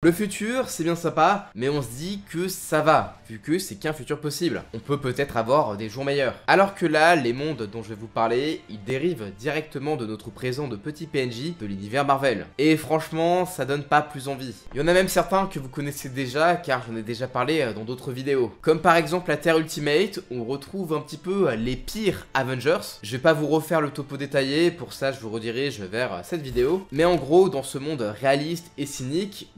Le futur, c'est bien sympa, mais on se dit que ça va, vu que c'est qu'un futur possible. On peut peut-être avoir des jours meilleurs. Alors que là, les mondes dont je vais vous parler, ils dérivent directement de notre présent de petits PNJ de l'univers Marvel. Et franchement, ça donne pas plus envie. Il y en a même certains que vous connaissez déjà, car j'en ai déjà parlé dans d'autres vidéos. Comme par exemple la Terre Ultimate, où on retrouve un petit peu les pires Avengers. Je vais pas vous refaire le topo détaillé, pour ça je vous redirige vers cette vidéo. Mais en gros, dans ce monde réaliste et cynique,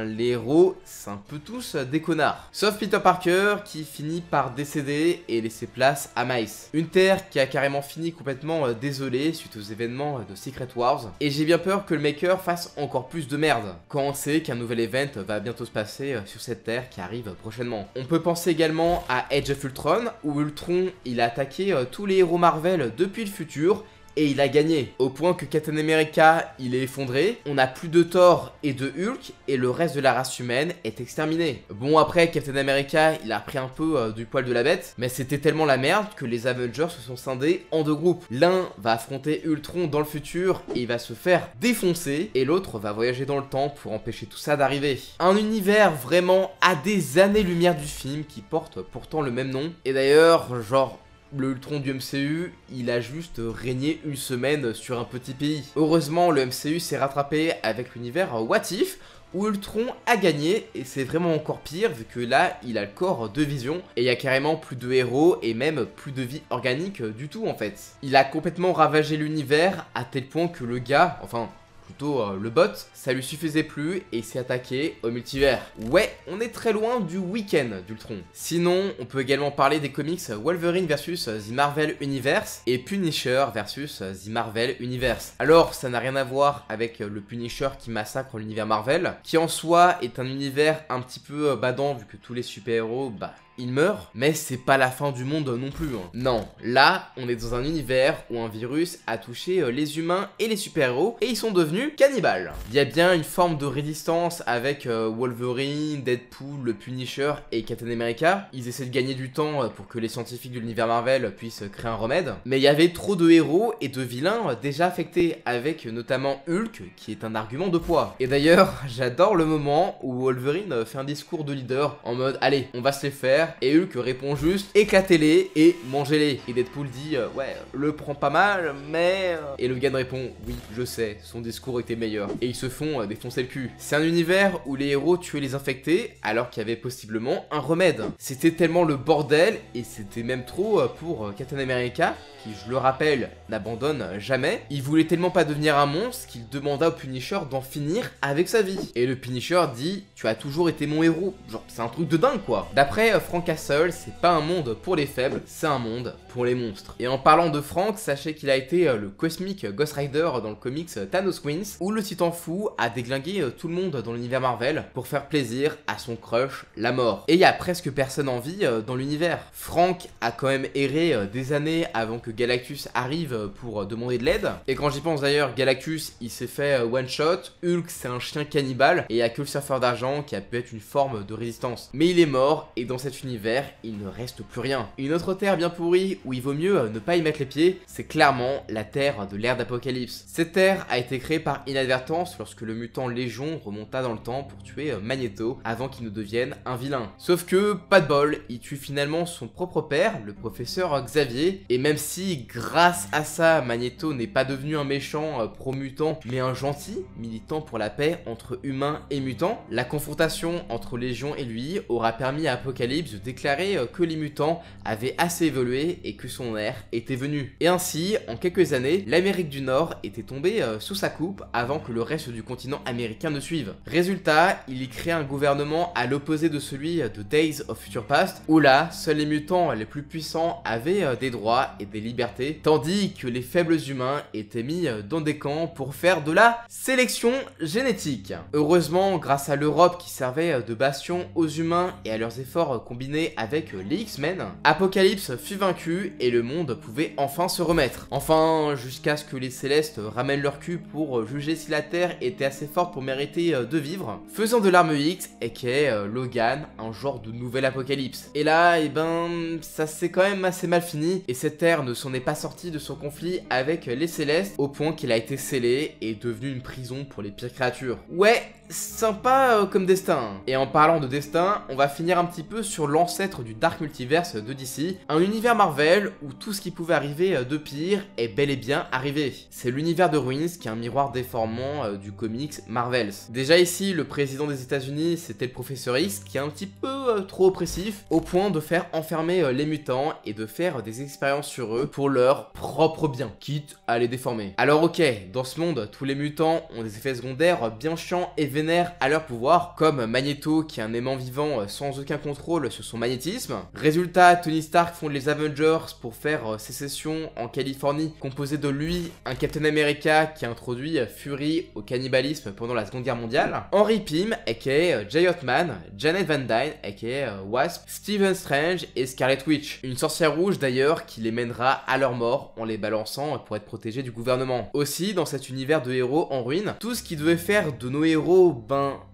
les héros, c'est un peu tous des connards. Sauf Peter Parker qui finit par décéder et laisser place à Miles. Une Terre qui a carrément fini complètement désolée suite aux événements de Secret Wars. Et j'ai bien peur que le Maker fasse encore plus de merde quand on sait qu'un nouvel event va bientôt se passer sur cette Terre qui arrive prochainement. On peut penser également à Age of Ultron, où Ultron il a attaqué tous les héros Marvel depuis le futur. Et il a gagné, au point que Captain America, il est effondré, on n'a plus de Thor et de Hulk, et le reste de la race humaine est exterminé. Bon après, Captain America, il a pris un peu du poil de la bête, mais c'était tellement la merde que les Avengers se sont scindés en deux groupes. L'un va affronter Ultron dans le futur, et il va se faire défoncer, et l'autre va voyager dans le temps pour empêcher tout ça d'arriver. Un univers vraiment à des années-lumière du film, qui porte pourtant le même nom, et d'ailleurs, genre... Le Ultron du MCU, il a juste régné une semaine sur un petit pays. Heureusement, le MCU s'est rattrapé avec l'univers What If, où Ultron a gagné, et c'est vraiment encore pire, vu que là, il a le corps de Vision, et il y a carrément plus de héros, et même plus de vie organique du tout en fait. Il a complètement ravagé l'univers, à tel point que le gars, enfin... plutôt le bot, ça lui suffisait plus et il s'est attaqué au multivers. Ouais, on est très loin du week-end d'Ultron. Sinon, on peut également parler des comics Wolverine versus The Marvel Universe et Punisher versus The Marvel Universe. Alors, ça n'a rien à voir avec le Punisher qui massacre l'univers Marvel, qui en soi est un univers un petit peu badant vu que tous les super-héros, il meurt, mais c'est pas la fin du monde non plus. Non, là, on est dans un univers où un virus a touché les humains et les super-héros et ils sont devenus cannibales. Il y a bien une forme de résistance avec Wolverine, Deadpool, le Punisher et Captain America. Ils essaient de gagner du temps pour que les scientifiques de l'univers Marvel puissent créer un remède. Mais il y avait trop de héros et de vilains déjà affectés, avec notamment Hulk qui est un argument de poids. Et d'ailleurs, j'adore le moment où Wolverine fait un discours de leader en mode « Allez, on va se les faire ». Et Hulk répond juste éclatez-les et mangez-les. Et Deadpool dit ouais, le prend pas mal, mais... Et Logan répond oui, je sais, son discours était meilleur. Et ils se font défoncer le cul. C'est un univers où les héros tuaient les infectés alors qu'il y avait possiblement un remède. C'était tellement le bordel, et c'était même trop pour Captain America, qui, je le rappelle, n'abandonne jamais. Il voulait tellement pas devenir un monstre qu'il demanda au Punisher d'en finir avec sa vie. Et le Punisher dit tu as toujours été mon héros. Genre, c'est un truc de dingue quoi. D'après Frank Castle, c'est pas un monde pour les faibles, c'est un monde pour les monstres. Et en parlant de Frank, sachez qu'il a été le cosmique Ghost Rider dans le comics Thanos Wins, où le titan fou a déglingué tout le monde dans l'univers Marvel pour faire plaisir à son crush, la mort. Et il y a presque personne en vie dans l'univers. Frank a quand même erré des années avant que Galactus arrive pour demander de l'aide. Et quand j'y pense d'ailleurs, Galactus il s'est fait one shot, Hulk c'est un chien cannibale, et il y a que le surfeur d'argent qui a pu être une forme de résistance. Mais il est mort, et dans cet univers, il ne reste plus rien. Une autre terre bien pourrie où il vaut mieux ne pas y mettre les pieds, c'est clairement la terre de l'ère d'Apocalypse. Cette terre a été créée par inadvertance lorsque le mutant Légion remonta dans le temps pour tuer Magneto avant qu'il ne devienne un vilain. Sauf que, pas de bol, il tue finalement son propre père, le professeur Xavier, et même si grâce à ça, Magneto n'est pas devenu un méchant pro-mutant, mais un gentil, militant pour la paix entre humains et mutants, la confrontation entre Légion et lui aura permis à Apocalypse de déclarer que les mutants avaient assez évolué et que son ère était venue. Et ainsi, en quelques années, l'Amérique du Nord était tombée sous sa coupe avant que le reste du continent américain ne suive. Résultat, il y crée un gouvernement à l'opposé de celui de Days of Future Past, où là, seuls les mutants les plus puissants avaient des droits et des libertés, tandis que les faibles humains étaient mis dans des camps pour faire de la sélection génétique. Heureusement, grâce à l'Europe qui servait de bastion aux humains et à leurs efforts combinés combinés avec les X-Men, Apocalypse fut vaincu et le monde pouvait enfin se remettre. Enfin, jusqu'à ce que les Célestes ramènent leur cul pour juger si la Terre était assez forte pour mériter de vivre, faisant de l'Arme X, aka Logan, un genre de nouvel Apocalypse. Et là, eh ben, ça s'est quand même assez mal fini, et cette Terre ne s'en est pas sortie de son conflit avec les Célestes, au point qu'il a été scellé et est devenu une prison pour les pires créatures. Ouais, sympa comme destin. Et en parlant de destin, on va finir un petit peu sur l'ancêtre du Dark Multiverse de DC, un univers Marvel où tout ce qui pouvait arriver de pire est bel et bien arrivé. C'est l'univers de Ruins qui est un miroir déformant du comics Marvels. Déjà ici, le président des États-Unis, c'était le Professeur X, qui est un petit peu trop oppressif, au point de faire enfermer les mutants et de faire des expériences sur eux pour leur propre bien, quitte à les déformer. Alors ok, dans ce monde, tous les mutants ont des effets secondaires bien chiants et vénères à leur pouvoir, comme Magneto qui est un aimant vivant sans aucun contrôle sur son magnétisme. Résultat, Tony Stark fonde les Avengers pour faire sécession en Californie, composé de lui, un Captain America qui introduit Fury au cannibalisme pendant la Seconde Guerre mondiale, Henry Pym aka Giant Man, Janet Van Dyne aka Wasp, Stephen Strange et Scarlet Witch, une sorcière rouge d'ailleurs qui les mènera à leur mort en les balançant pour être protégés du gouvernement. Aussi, dans cet univers de héros en ruine, tout ce qui devait faire de nos héros,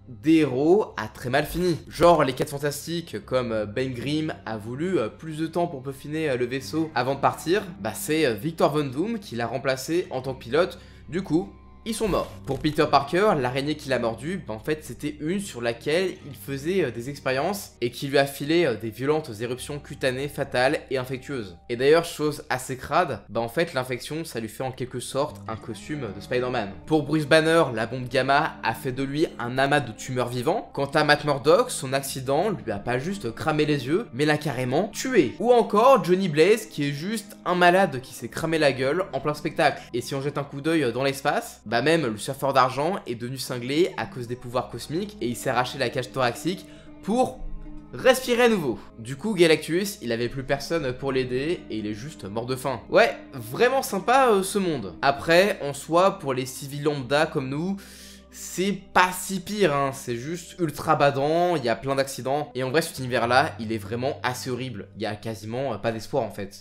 des héros a très mal fini. Genre les 4 fantastiques comme Ben Grimm a voulu plus de temps pour peaufiner le vaisseau avant de partir, bah c'est Victor Von Doom qui l'a remplacé en tant que pilote, du coup ils sont morts. Pour Peter Parker, l'araignée qui l'a mordu, bah en fait c'était une sur laquelle il faisait des expériences et qui lui a filé des violentes éruptions cutanées fatales et infectieuses. Et d'ailleurs, chose assez crade, bah en fait l'infection ça lui fait en quelque sorte un costume de Spider-Man. Pour Bruce Banner, la bombe gamma a fait de lui un amas de tumeurs vivants. Quant à Matt Murdock, son accident lui a pas juste cramé les yeux, mais l'a carrément tué. Ou encore Johnny Blaze qui est juste un malade qui s'est cramé la gueule en plein spectacle. Et si on jette un coup d'œil dans l'espace, bah même le surfeur d'argent est devenu cinglé à cause des pouvoirs cosmiques et il s'est arraché la cage thoracique pour respirer à nouveau. Du coup, Galactus, il avait plus personne pour l'aider et il est juste mort de faim. Ouais, vraiment sympa ce monde. Après, en soi, pour les civils lambda comme nous, c'est pas si pire, hein, c'est juste ultra badant, il y a plein d'accidents, et en vrai cet univers là, il est vraiment assez horrible, il y a quasiment pas d'espoir en fait.